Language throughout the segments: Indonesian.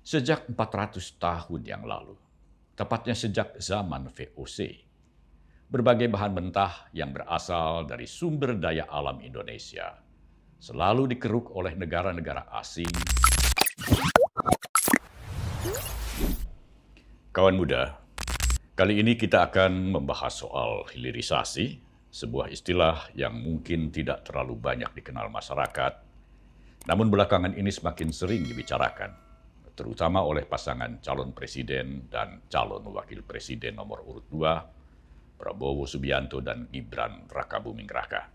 Sejak 400 tahun yang lalu, tepatnya sejak zaman VOC, berbagai bahan mentah yang berasal dari sumber daya alam Indonesia selalu dikeruk oleh negara-negara asing. Kawan muda, kali ini kita akan membahas soal hilirisasi, sebuah istilah yang mungkin tidak terlalu banyak dikenal masyarakat, namun belakangan ini semakin sering dibicarakan, terutama oleh pasangan calon presiden dan calon wakil presiden nomor urut 2, Prabowo Subianto dan Gibran Rakabuming Raka.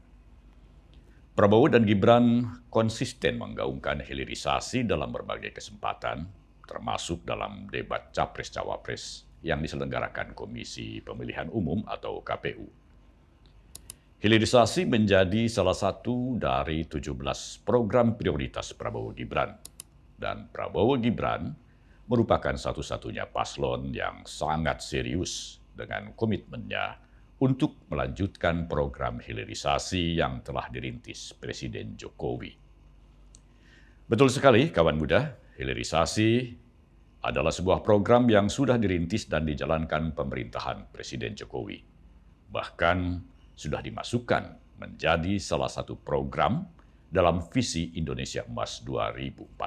Prabowo dan Gibran konsisten menggaungkan hilirisasi dalam berbagai kesempatan, termasuk dalam debat Capres-Cawapres yang diselenggarakan Komisi Pemilihan Umum atau KPU. Hilirisasi menjadi salah satu dari 17 program prioritas Prabowo Gibran. Dan Prabowo Gibran merupakan satu-satunya paslon yang sangat serius dengan komitmennya untuk melanjutkan program hilirisasi yang telah dirintis Presiden Jokowi. Betul sekali, kawan muda, hilirisasi adalah sebuah program yang sudah dirintis dan dijalankan pemerintahan Presiden Jokowi. Bahkan sudah dimasukkan menjadi salah satu program dalam visi Indonesia Emas 2045,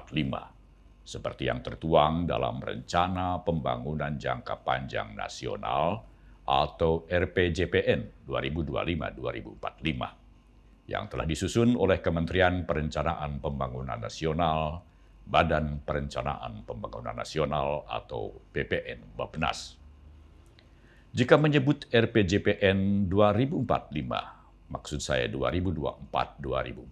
seperti yang tertuang dalam Rencana Pembangunan Jangka Panjang Nasional atau RPJPN 2025-2045 yang telah disusun oleh Kementerian Perencanaan Pembangunan Nasional, Badan Perencanaan Pembangunan Nasional atau BPN Bappenas. Jika menyebut RPJPN 2045, maksud saya 2024-2045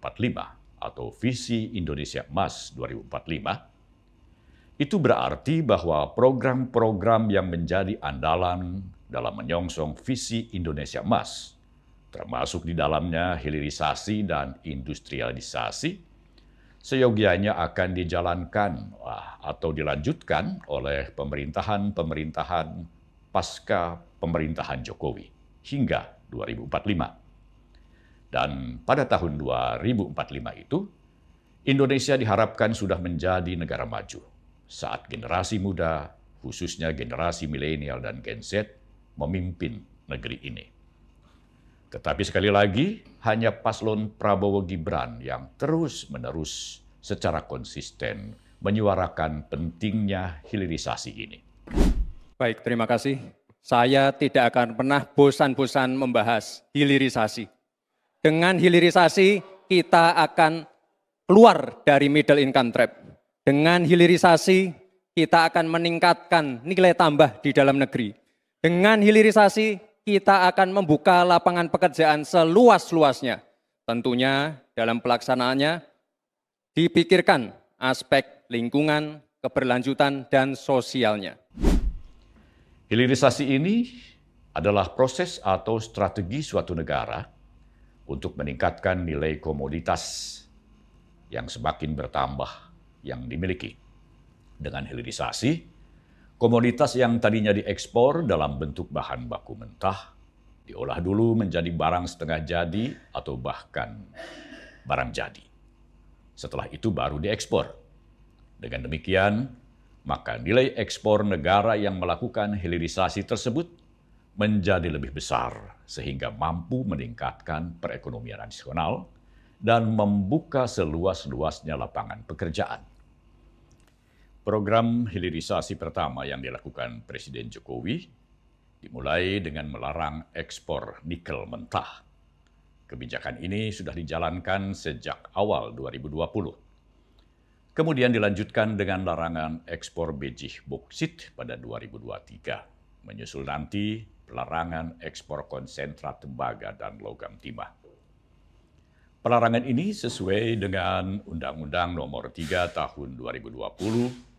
atau Visi Indonesia Emas 2045, itu berarti bahwa program-program yang menjadi andalan dalam menyongsong visi Indonesia Emas, termasuk di dalamnya hilirisasi dan industrialisasi, seyogianya akan dijalankan atau dilanjutkan oleh pemerintahan pasca pemerintahan Jokowi hingga 2045. Dan pada tahun 2045 itu, Indonesia diharapkan sudah menjadi negara maju saat generasi muda, khususnya generasi milenial dan Gen Z, memimpin negeri ini. Tetapi sekali lagi, hanya paslon Prabowo Gibran yang terus-menerus secara konsisten menyuarakan pentingnya hilirisasi ini. Baik, terima kasih. Saya tidak akan pernah bosan-bosan membahas hilirisasi. Dengan hilirisasi, kita akan keluar dari middle income trap. Dengan hilirisasi, kita akan meningkatkan nilai tambah di dalam negeri. Dengan hilirisasi, kita akan membuka lapangan pekerjaan seluas-luasnya. Tentunya dalam pelaksanaannya dipikirkan aspek lingkungan, keberlanjutan, dan sosialnya. Hilirisasi ini adalah proses atau strategi suatu negara untuk meningkatkan nilai komoditas yang semakin bertambah yang dimiliki. Dengan hilirisasi, komoditas yang tadinya diekspor dalam bentuk bahan baku mentah diolah dulu menjadi barang setengah jadi atau bahkan barang jadi. Setelah itu baru diekspor. Dengan demikian, maka nilai ekspor negara yang melakukan hilirisasi tersebut menjadi lebih besar sehingga mampu meningkatkan perekonomian nasional dan membuka seluas-luasnya lapangan pekerjaan. Program hilirisasi pertama yang dilakukan Presiden Jokowi dimulai dengan melarang ekspor nikel mentah. Kebijakan ini sudah dijalankan sejak awal 2020. Kemudian dilanjutkan dengan larangan ekspor biji boksit pada 2023, menyusul nanti pelarangan ekspor konsentrat tembaga dan logam timah. Pelarangan ini sesuai dengan Undang-Undang Nomor 3 Tahun 2020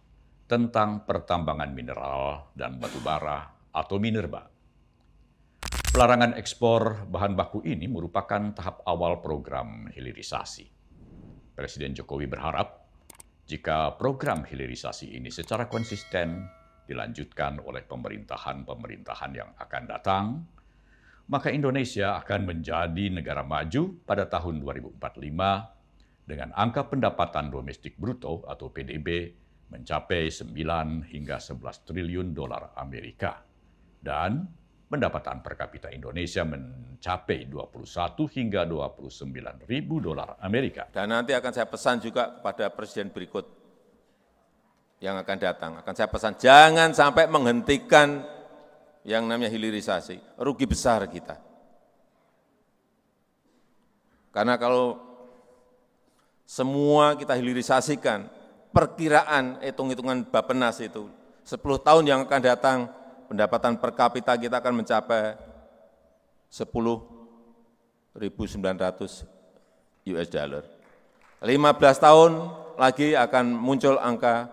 tentang pertambangan mineral dan batu bara atau minerba. Pelarangan ekspor bahan baku ini merupakan tahap awal program hilirisasi. Presiden Jokowi berharap jika program hilirisasi ini secara konsisten dilanjutkan oleh pemerintahan-pemerintahan yang akan datang, maka Indonesia akan menjadi negara maju pada tahun 2045 dengan angka pendapatan domestik bruto atau PDB mencapai 9 hingga 11 triliun dolar Amerika. Dan pendapatan per kapita Indonesia mencapai 21 hingga 29 ribu dolar Amerika. Dan nanti akan saya pesan juga kepada presiden berikut yang akan datang. Akan saya pesan, jangan sampai menghentikan yang namanya hilirisasi. Rugi besar kita. Karena kalau semua kita hilirisasikan, perkiraan hitung-hitungan Bappenas itu, 10 tahun yang akan datang, pendapatan per kapita kita akan mencapai 10.900 US dollar. 15 tahun lagi akan muncul angka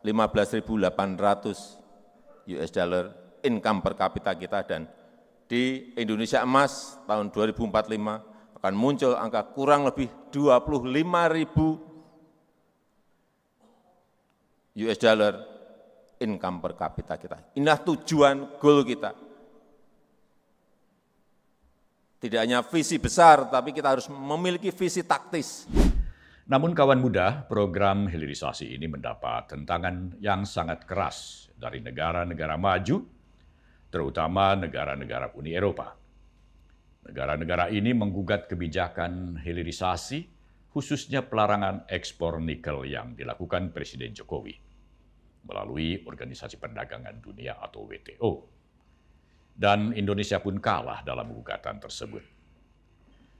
15.800 US dollar income per kapita kita, dan di Indonesia Emas tahun 2045 akan muncul angka kurang lebih 25.000 US dollar income per kapita kita. Inilah tujuan, goal kita. Tidak hanya visi besar, tapi kita harus memiliki visi taktis. Namun kawan muda, program hilirisasi ini mendapat tentangan yang sangat keras dari negara-negara maju, terutama negara-negara Uni Eropa. Negara-negara ini menggugat kebijakan hilirisasi, khususnya pelarangan ekspor nikel yang dilakukan Presiden Jokowi melalui Organisasi Perdagangan Dunia atau WTO. Dan Indonesia pun kalah dalam gugatan tersebut.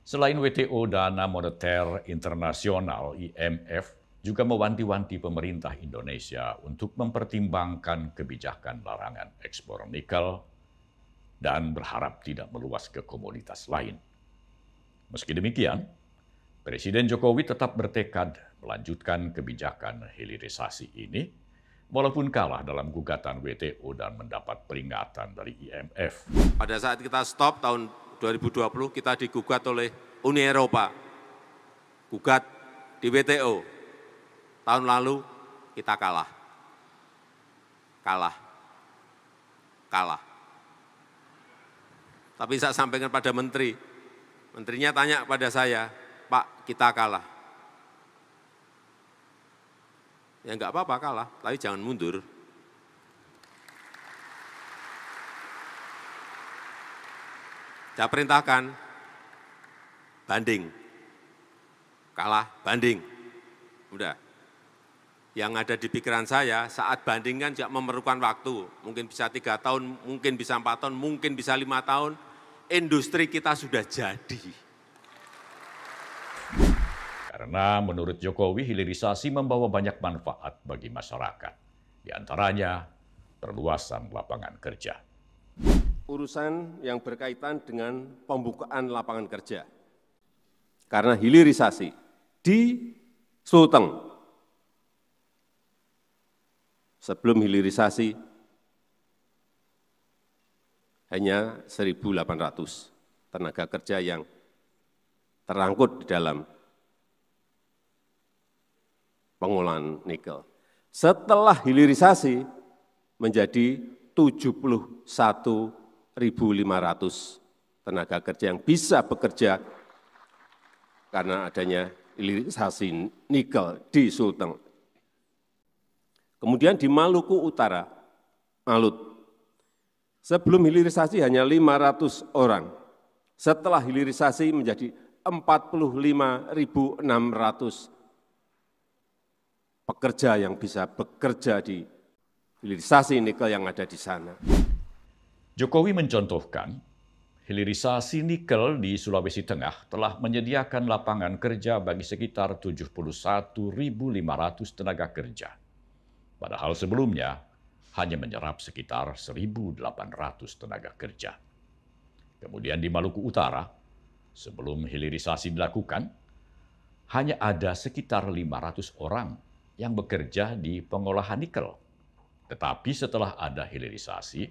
Selain WTO, Dana Moneter Internasional IMF juga mewanti-wanti pemerintah Indonesia untuk mempertimbangkan kebijakan larangan ekspor nikel dan berharap tidak meluas ke komoditas lain. Meski demikian, Presiden Jokowi tetap bertekad melanjutkan kebijakan hilirisasi ini, walaupun kalah dalam gugatan WTO dan mendapat peringatan dari IMF. Pada saat kita stop tahun 2020, kita digugat oleh Uni Eropa, gugat di WTO. Tahun lalu kita kalah. Tapi saya sampaikan pada menteri, menterinya tanya pada saya, Pak, kita kalah. Ya enggak apa-apa kalah, tapi jangan mundur. Saya perintahkan, banding. Kalah, banding. Udah. Yang ada di pikiran saya, saat banding kan juga memerlukan waktu. Mungkin bisa 3 tahun, mungkin bisa 4 tahun, mungkin bisa 5 tahun. Industri kita sudah jadi. Karena menurut Jokowi, hilirisasi membawa banyak manfaat bagi masyarakat. Di antaranya, perluasan lapangan kerja. Urusan yang berkaitan dengan pembukaan lapangan kerja. Karena hilirisasi di Sulteng, sebelum hilirisasi hanya 1.800 tenaga kerja yang terangkut di dalam pengolahan nikel. Setelah hilirisasi menjadi 71.500 tenaga kerja yang bisa bekerja karena adanya hilirisasi nikel di Sulteng. Kemudian di Maluku Utara, Malut, sebelum hilirisasi hanya 500 orang. Setelah hilirisasi menjadi 45.600 pekerja yang bisa bekerja di hilirisasi nikel yang ada di sana. Jokowi mencontohkan, hilirisasi nikel di Sulawesi Tengah telah menyediakan lapangan kerja bagi sekitar 71.500 tenaga kerja. Padahal sebelumnya hanya menyerap sekitar 1.800 tenaga kerja. Kemudian di Maluku Utara, sebelum hilirisasi dilakukan, hanya ada sekitar 500 orang yang bekerja di pengolahan nikel. Tetapi setelah ada hilirisasi,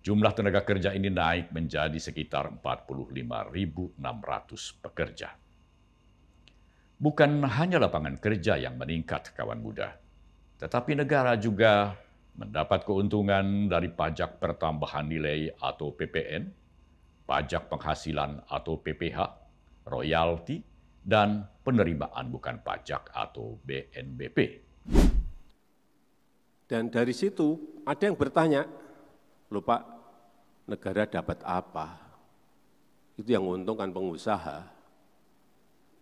jumlah tenaga kerja ini naik menjadi sekitar 45.600 pekerja. Bukan hanya lapangan kerja yang meningkat, kawan muda, tetapi negara juga mendapat keuntungan dari pajak pertambahan nilai atau PPN, pajak penghasilan atau PPH, royalti, dan penerimaan bukan pajak atau BNBP. Dan dari situ ada yang bertanya, "Loh Pak, negara dapat apa?" Itu yang menguntungkan pengusaha.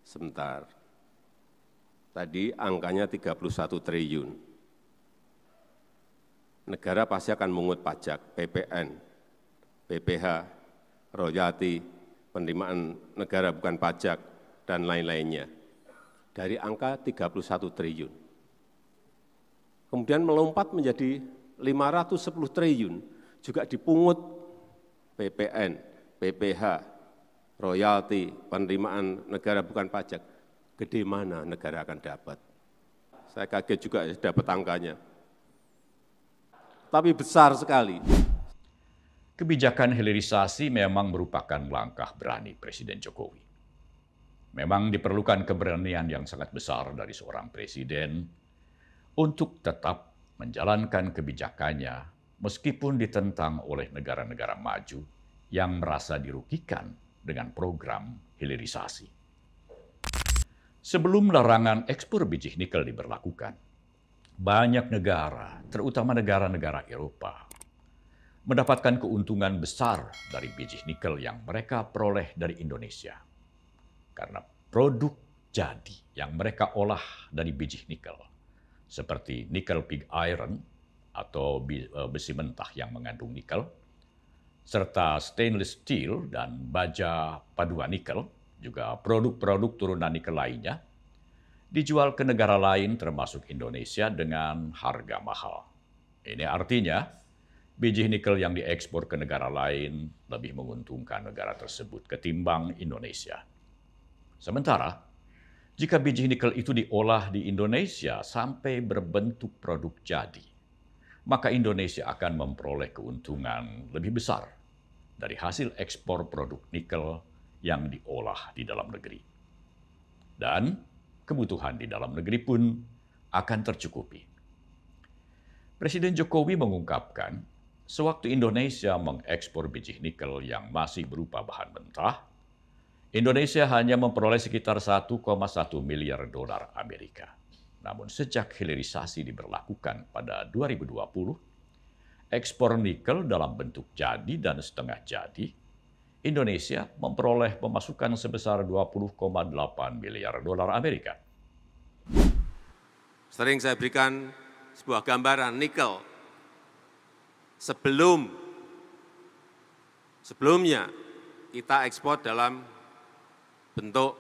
Sebentar. Tadi angkanya 31 triliun. Negara pasti akan mengungut pajak, PPN, BPH, royalti, penerimaan negara bukan pajak, dan lain-lainnya. Dari angka 31 triliun. Kemudian melompat menjadi 510 triliun, juga dipungut PPN, BPH, royalti, penerimaan negara bukan pajak. Gede mana negara akan dapat? Saya kaget juga dapat angkanya. Tapi besar sekali. Kebijakan hilirisasi memang merupakan langkah berani Presiden Jokowi. Memang diperlukan keberanian yang sangat besar dari seorang presiden untuk tetap menjalankan kebijakannya meskipun ditentang oleh negara-negara maju yang merasa dirugikan dengan program hilirisasi. Sebelum larangan ekspor biji nikel diberlakukan, banyak negara, terutama negara-negara Eropa, mendapatkan keuntungan besar dari biji nikel yang mereka peroleh dari Indonesia. Karena produk jadi yang mereka olah dari biji nikel, seperti nikel pig iron atau besi mentah yang mengandung nikel, serta stainless steel dan baja paduan nikel, juga produk-produk turunan nikel lainnya, dijual ke negara lain termasuk Indonesia dengan harga mahal. Ini artinya biji nikel yang diekspor ke negara lain lebih menguntungkan negara tersebut ketimbang Indonesia. Sementara, jika biji nikel itu diolah di Indonesia sampai berbentuk produk jadi, maka Indonesia akan memperoleh keuntungan lebih besar dari hasil ekspor produk nikel yang diolah di dalam negeri. Dan kebutuhan di dalam negeri pun akan tercukupi. Presiden Jokowi mengungkapkan, sewaktu Indonesia mengekspor biji nikel yang masih berupa bahan mentah, Indonesia hanya memperoleh sekitar 1,1 miliar dolar Amerika. Namun sejak hilirisasi diberlakukan pada 2020, ekspor nikel dalam bentuk jadi dan setengah jadi, Indonesia memperoleh pemasukan sebesar 20,8 miliar dolar Amerika. Sering saya berikan sebuah gambaran nikel. Sebelumnya kita ekspor dalam bentuk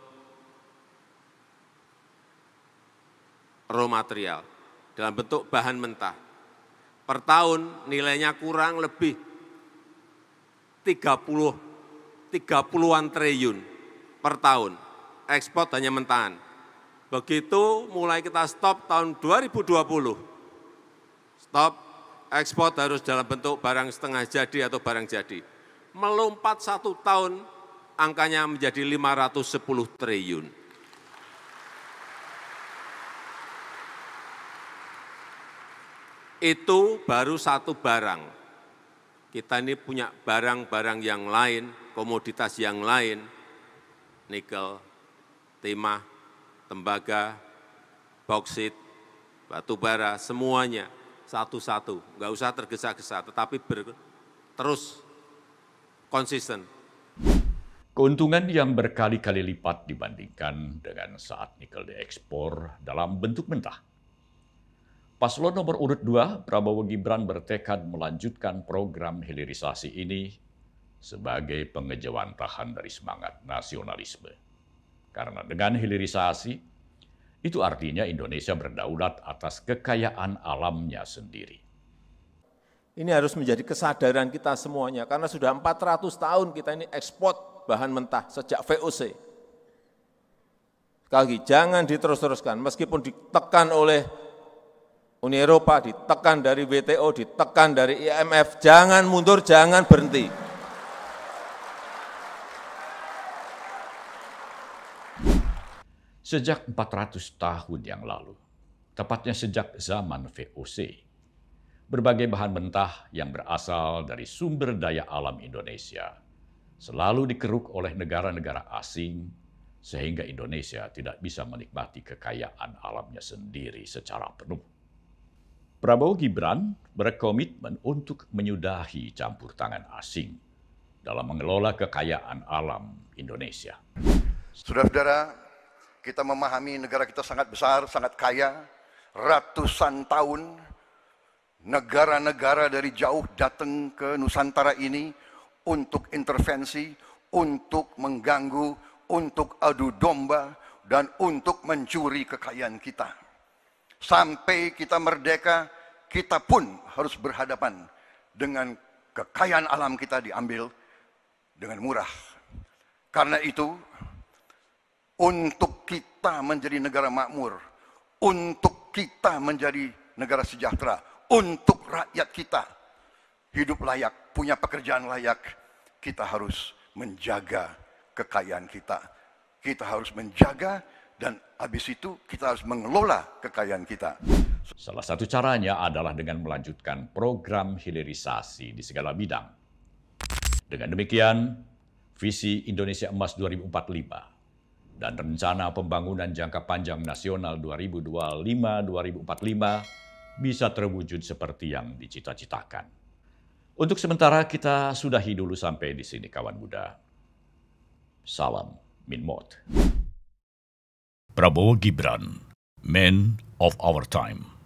raw material, dalam bentuk bahan mentah. Per tahun nilainya kurang lebih 30-an triliun per tahun, ekspor hanya mentahan. Begitu mulai kita stop tahun 2020, stop ekspor harus dalam bentuk barang setengah jadi atau barang jadi. Melompat 1 tahun, angkanya menjadi 510 triliun. Itu baru satu barang. Kita ini punya barang-barang yang lain, komoditas yang lain, nikel, timah, tembaga, bauksit, batu bara, semuanya satu-satu. Enggak usah tergesa-gesa, tetapi terus konsisten. Keuntungan yang berkali-kali lipat dibandingkan dengan saat nikel diekspor dalam bentuk mentah. Paslon nomor urut 2, Prabowo Gibran bertekad melanjutkan program hilirisasi ini sebagai pengejawantahan dari semangat nasionalisme. Karena dengan hilirisasi, itu artinya Indonesia berdaulat atas kekayaan alamnya sendiri. Ini harus menjadi kesadaran kita semuanya, karena sudah 400 tahun kita ini ekspor bahan mentah sejak VOC. Sekali lagi, jangan diterus-teruskan, meskipun ditekan oleh Uni Eropa, ditekan dari WTO, ditekan dari IMF, jangan mundur, jangan berhenti. Sejak 400 tahun yang lalu, tepatnya sejak zaman VOC, berbagai bahan mentah yang berasal dari sumber daya alam Indonesia selalu dikeruk oleh negara-negara asing sehingga Indonesia tidak bisa menikmati kekayaan alamnya sendiri secara penuh. Prabowo Gibran berkomitmen untuk menyudahi campur tangan asing dalam mengelola kekayaan alam Indonesia. Saudara-saudara, kita memahami negara kita sangat besar, sangat kaya, ratusan tahun negara-negara dari jauh datang ke Nusantara ini untuk intervensi, untuk mengganggu, untuk adu domba, dan untuk mencuri kekayaan kita. Sampai kita merdeka, kita pun harus berhadapan dengan kekayaan alam kita diambil dengan murah. Karena itu, untuk kita menjadi negara makmur, untuk kita menjadi negara sejahtera, untuk rakyat kita hidup layak, punya pekerjaan layak, kita harus menjaga kekayaan kita. Kita harus menjaga dan habis itu kita harus mengelola kekayaan kita. Salah satu caranya adalah dengan melanjutkan program hilirisasi di segala bidang. Dengan demikian, visi Indonesia Emas 2045 dan rencana pembangunan jangka panjang nasional 2025-2045 bisa terwujud seperti yang dicita-citakan. Untuk sementara kita sudahi dulu sampai di sini kawan muda. Salam Min Mot. Prabowo Gibran, Man of Our Time.